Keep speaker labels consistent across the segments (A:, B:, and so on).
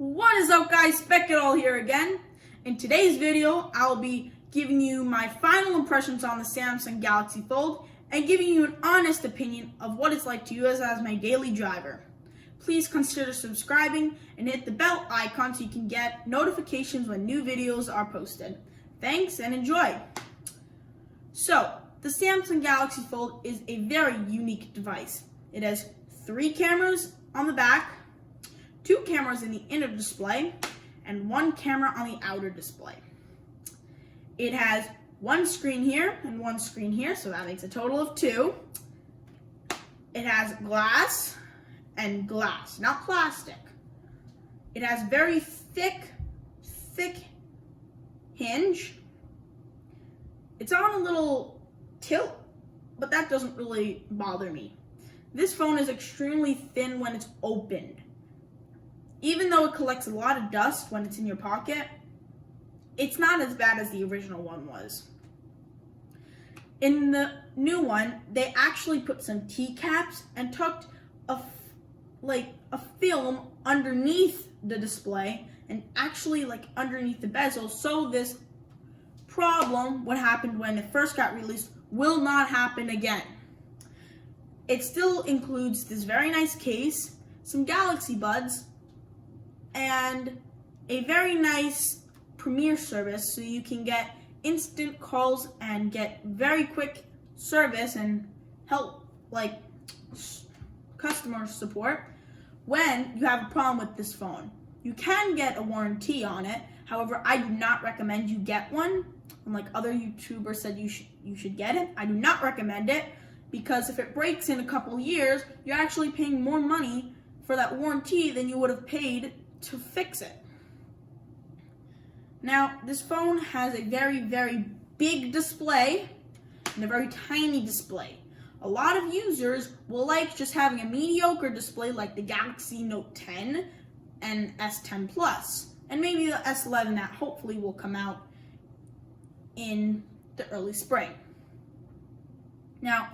A: What is up, guys? Specketall here again. In today's video, I'll be giving you my final impressions on the Samsung Galaxy Fold and giving you an honest opinion of what it's like to use as my daily driver. Please consider subscribing and hit the bell icon so you can get notifications when new videos are posted. Thanks and enjoy. So, the Samsung Galaxy Fold is a very unique device. It has 3 cameras on the back, 2 cameras in the inner display, and 1 camera on the outer display. It has 1 screen here and 1 screen here, so that makes a total of 2. It has glass and glass, not plastic. It has very thick hinge. It's on a little tilt, but that doesn't really bother me. This phone is extremely thin when it's opened. Even though it collects a lot of dust when it's in your pocket, it's not as bad as the original one was. In the new one, they actually put some T-caps and tucked a film underneath the display and actually underneath the bezel, so this problem, what happened when it first got released, will not happen again. It still includes this very nice case, some Galaxy Buds, and a very nice Premier service so you can get instant calls and get very quick service and help customer support when you have a problem with this phone. You can get a warranty on it. However, I do not recommend you get one. Unlike other YouTubers said you should get it, I do not recommend it, because if it breaks in a couple years, you're actually paying more money for that warranty than you would have paid to fix it. Now, this phone has a very big display and a very tiny display. A lot of users will like just having a mediocre display like the Galaxy Note 10 and S10 Plus, and maybe the S11 that hopefully will come out in the early spring. Now,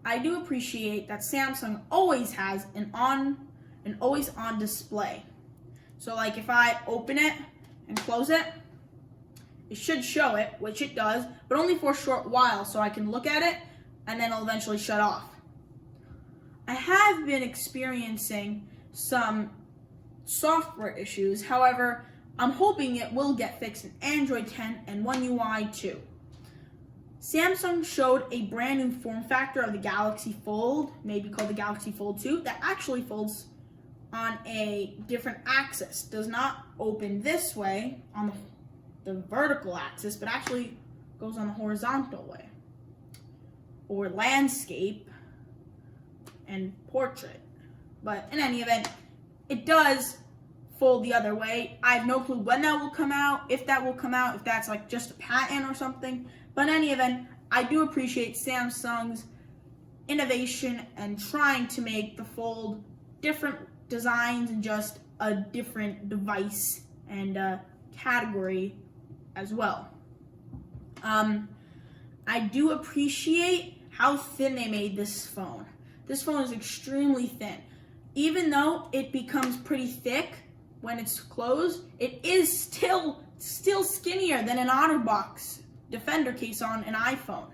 A: I do appreciate that Samsung always has an always on display. So if I open it and close it, it should show it, which it does, but only for a short while, so I can look at it and then it'll eventually shut off. I have been experiencing some software issues. However, I'm hoping it will get fixed in Android 10 and One UI 2. Samsung showed a brand new form factor of the Galaxy Fold, maybe called the Galaxy Fold 2, that actually folds on a different axis. Does not open this way on the vertical axis, but actually goes on the horizontal way, or landscape and portrait. But in any event, it does fold the other way. I have no clue when that will come out, if that will come out, if that's just a patent or something. But in any event, I do appreciate Samsung's innovation and trying to make the Fold different designs and just a different device and category as well. I do appreciate how thin they made this phone. This phone is extremely thin. Even though it becomes pretty thick when it's closed, it is still skinnier than an OtterBox Defender case on an iPhone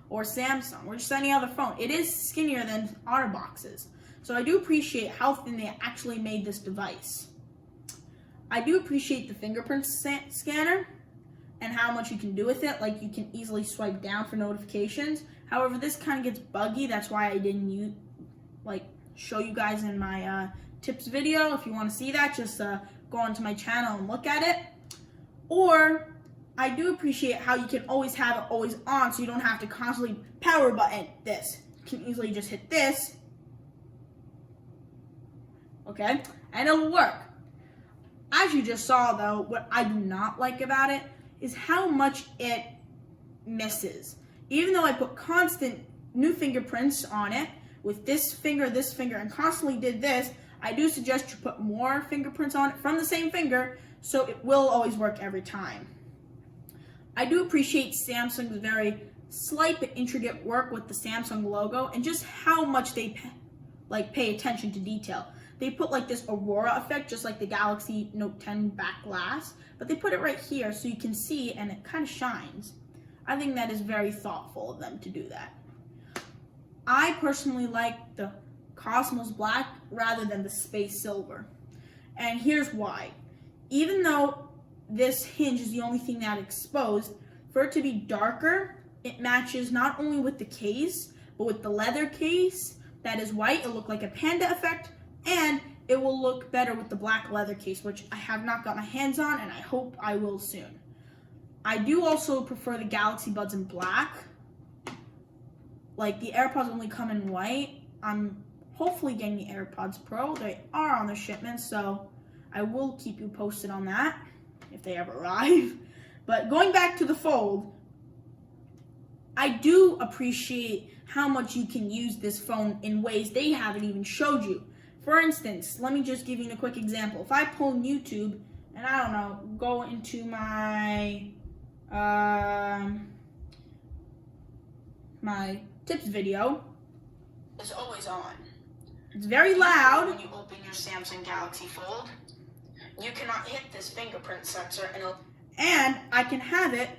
A: or Samsung or just any other phone. It is skinnier than OtterBoxes. So I do appreciate how thin they actually made this device. I do appreciate the fingerprint scanner and how much you can do with it. You can easily swipe down for notifications. However, this kind of gets buggy. That's why I didn't show you guys in my tips video. If you want to see that, just go onto my channel and look at it. Or I do appreciate how you can always have it always on, so you don't have to constantly power button this. You can easily just hit this, okay, and it'll work. As you just saw though, what I do not like about it is how much it misses. Even though I put constant new fingerprints on it with this finger, and constantly did this, I do suggest you put more fingerprints on it from the same finger so it will always work every time. I do appreciate Samsung's very slight but intricate work with the Samsung logo and just how much they pay attention to detail. they put like this aurora effect, just like the Galaxy Note 10 back glass, but they put it right here so you can see and it kind of shines. I think that is very thoughtful of them to do that. I personally like the Cosmos Black rather than the Space Silver. And here's why. Even though this hinge is the only thing that exposed, for it to be darker, it matches not only with the case, but with the leather case that is white. It'll look like a panda effect, and it will look better with the black leather case, which I have not got my hands on, and I hope I will soon. I do also prefer the Galaxy Buds in black. Like, the AirPods only come in white. I'm hopefully getting the AirPods Pro. They are on the shipment, so I will keep you posted on that if they ever arrive. But going back to the Fold, I do appreciate how much you can use this phone in ways they haven't even showed you. For instance, let me just give you a quick example. If I pull YouTube and, I don't know, go into my my tips video, it's always on. It's very loud. When you open your Samsung Galaxy Fold, you cannot hit this fingerprint sensor, and I can have it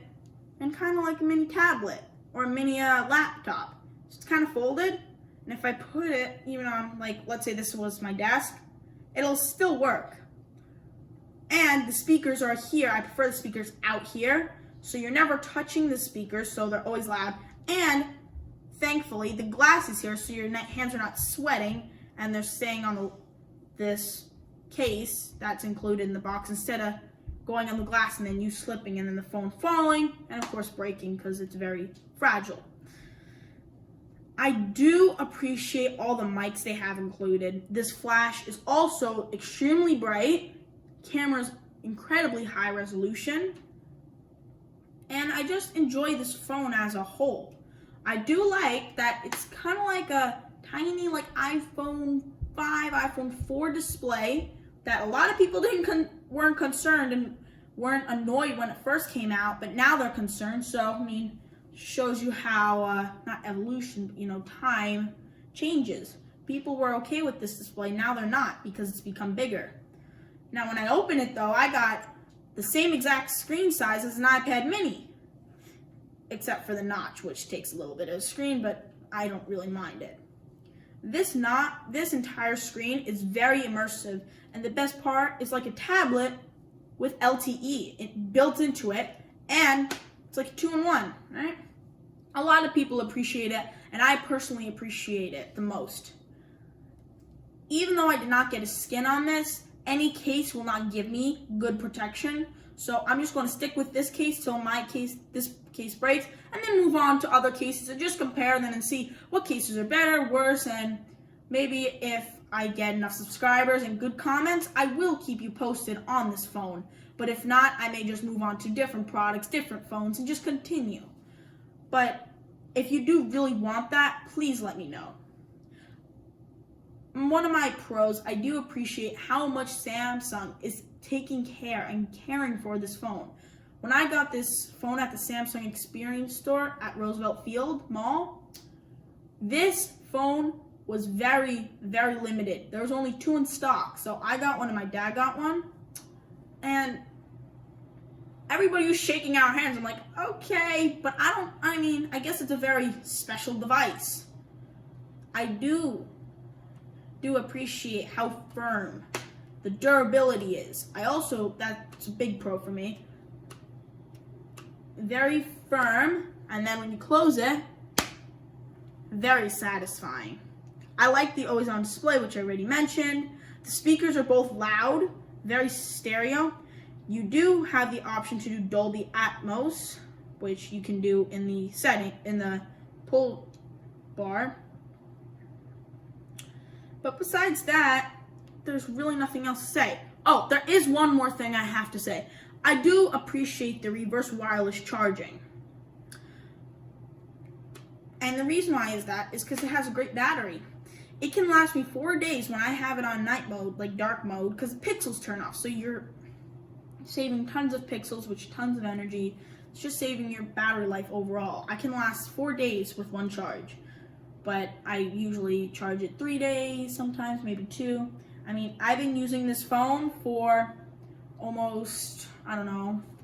A: in kind of like a mini tablet or a mini laptop. It's kind of folded, and if I put it even on, like, let's say this was my desk, it'll still work. And the speakers are here. I prefer the speakers out here, so you're never touching the speakers, so they're always loud. And thankfully, the glass is here, so your hands are not sweating, and they're staying on this case that's included in the box instead of going on the glass and then you slipping and then the phone falling and, of course, breaking because it's very fragile. I do appreciate all the mics they have included. This flash is also extremely bright. Camera's incredibly high resolution. And I just enjoy this phone as a whole. I do like that it's kind of like a tiny, like, iPhone 5, iPhone 4 display that a lot of people weren't concerned and weren't annoyed when it first came out, but now they're concerned. So, I mean, shows you how, not evolution, but, you know, time changes. People were okay with this display, now they're not because it's become bigger. Now, when I open it, though, I got the same exact screen size as an iPad mini, except for the notch, which takes a little bit of a screen, but I don't really mind it. This entire screen is very immersive, and the best part is like a tablet with LTE built into it, and it's like a 2-in-1, right? A lot of people appreciate it, and I personally appreciate it the most. Even though I did not get a skin on this, any case will not give me good protection, so I'm just going to stick with this case till this case breaks, and then move on to other cases and just compare them and see what cases are better, worse, and maybe if I get enough subscribers and good comments, I will keep you posted on this phone. But if not, I may just move on to different products, different phones, and just continue. But if you do really want that, please let me know. One of my pros, I do appreciate how much Samsung is taking care and caring for this phone. When I got this phone at the Samsung Experience store at Roosevelt Field Mall, this phone was very, very limited. There was only 2 in stock, so I got one and my dad got one, and everybody was shaking our hands. I'm like, okay, but I guess it's a very special device. I do appreciate how firm the durability is. That's a big pro for me. Very firm, and then when you close it, very satisfying. I like the always on display, which I already mentioned. The speakers are both loud, very stereo. You do have the option to do Dolby Atmos, which you can do in the pull bar. But besides that, there's really nothing else to say. Oh, there is one more thing I have to say. I do appreciate the reverse wireless charging. And the reason why is because it has a great battery. It can last me 4 days when I have it on night mode, like dark mode, because the pixels turn off. So you're saving tons of pixels, which tons of energy. It's just saving your battery life overall. I can last 4 days with one charge. But I usually charge it 3 days, sometimes maybe 2. I mean, I've been using this phone for almost,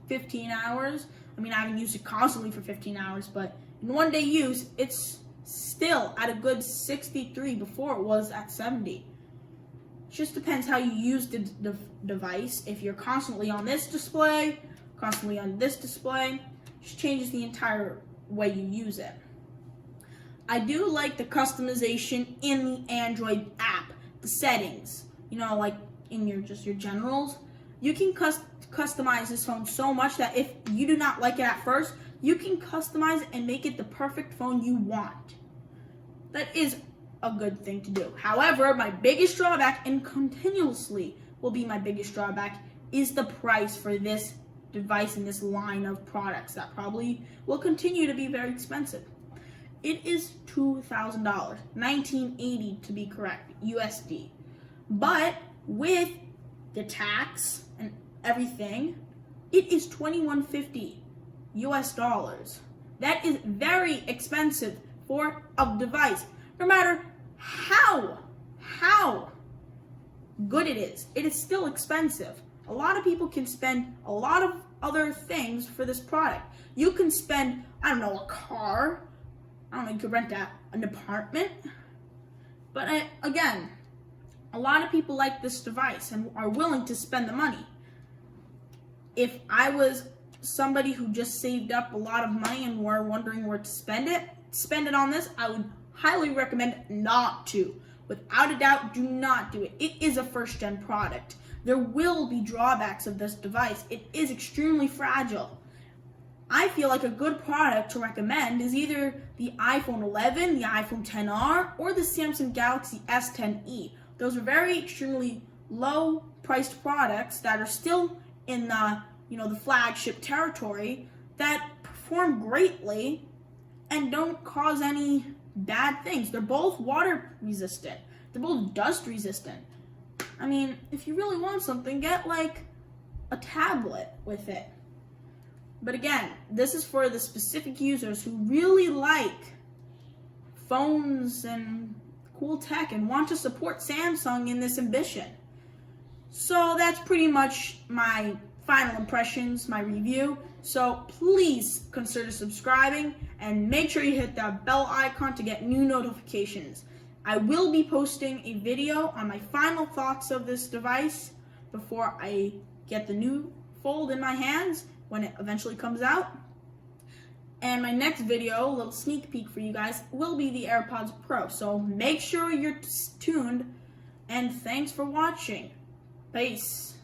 A: 15 hours. I mean, I haven't used it constantly for 15 hours, but in one day use, it's still at a good 63 before it was at 70. It just depends how you use the device. If you're constantly on this display, constantly on this display, it just changes the entire way you use it. I do like the customization in the Android app, the settings, like in your generals. You can customize this phone so much that if you do not like it at first, you can customize it and make it the perfect phone you want. That is a good thing to do. However, my biggest drawback, and continuously will be my biggest drawback, is the price for this device and this line of products that probably will continue to be very expensive. It is $2,000, $1,980 to be correct, USD. But with the tax and everything, it is $2,150 US dollars. That is very expensive for a device. No matter how good it is still expensive. A lot of people can spend a lot of other things for this product. You can spend, a car. You could rent an apartment. But again, a lot of people like this device and are willing to spend the money. If I was somebody who just saved up a lot of money and were wondering where to spend it on this, I would highly recommend not to. Without a doubt, do not do it. It is a first-gen product. There will be drawbacks of this device. It is extremely fragile. I feel like a good product to recommend is either the iPhone 11, the iPhone XR, or the Samsung Galaxy S10e. Those are very extremely low-priced products that are still in the flagship territory that perform greatly and don't cause any bad things. They're both water resistant. They're both dust resistant. I mean, if you really want something, get like a tablet with it. But again, this is for the specific users who really like phones and cool tech and want to support Samsung in this ambition. So that's pretty much my final impressions, my review. So please consider subscribing and make sure you hit that bell icon to get new notifications. I will be posting a video on my final thoughts of this device before I get the new Fold in my hands when it eventually comes out. And my next video, a little sneak peek for you guys, will be the AirPods Pro. So make sure you're tuned, and thanks for watching. Peace.